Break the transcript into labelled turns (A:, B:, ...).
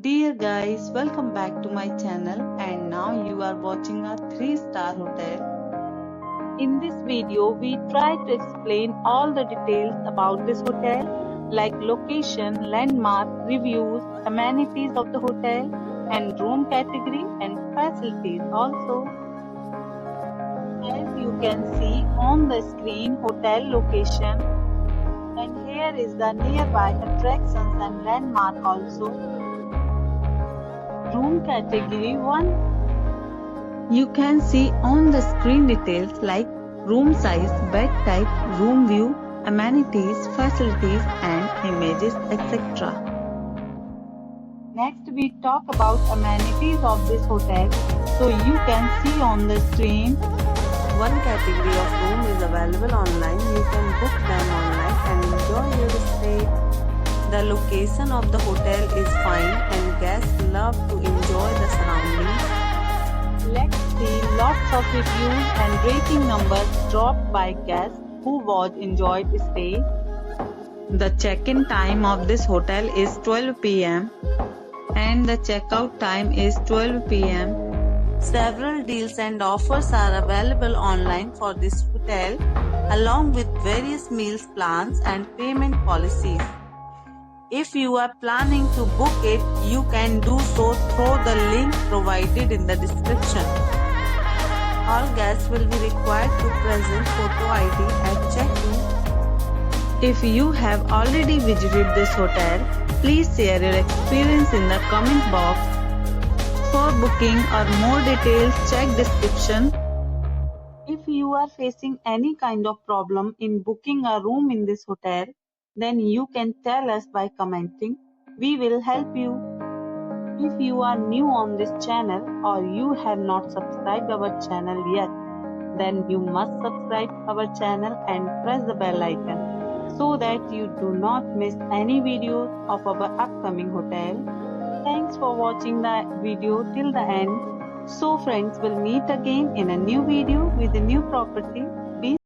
A: Dear guys, welcome back to my channel and now you are watching a 3-star hotel. In this video, we try to explain all the details about this hotel like location, landmark, reviews, amenities of the hotel and room category and facilities also. As you can see on the screen, hotel location, and here is the nearby attractions and landmark also. Room category 1. You can see on the screen details like room size, bed type, room view, amenities, facilities and images, etc. Next we talk about amenities of this hotel. So you can see on the screen,
B: one category of room is available online. You can book them online and enjoy your stay. The location of the hotel is fine and guests love to enjoy the surroundings.
A: Let's see lots of reviews and rating numbers dropped by guests who was enjoyed stay. The check-in time of this hotel is 12 p.m. and the checkout time is 12 p.m.
B: Several deals and offers are available online for this hotel along with various meals plans and payment policies. If you are planning to book it, you can do so through the link provided in the description. All guests will be required to present photo ID at check-in.
A: If you have already visited this hotel, please share your experience in the comment box. For booking or more details, check description. If you are facing any kind of problem in booking a room in this hotel, then you can tell us by commenting. We will help you. If you are new on this channel or you have not subscribed our channel yet, then you must subscribe our channel and press the bell icon so that you do not miss any videos of our upcoming hotel. Thanks for watching the video till the end. So friends, will meet again in a new video with a new property.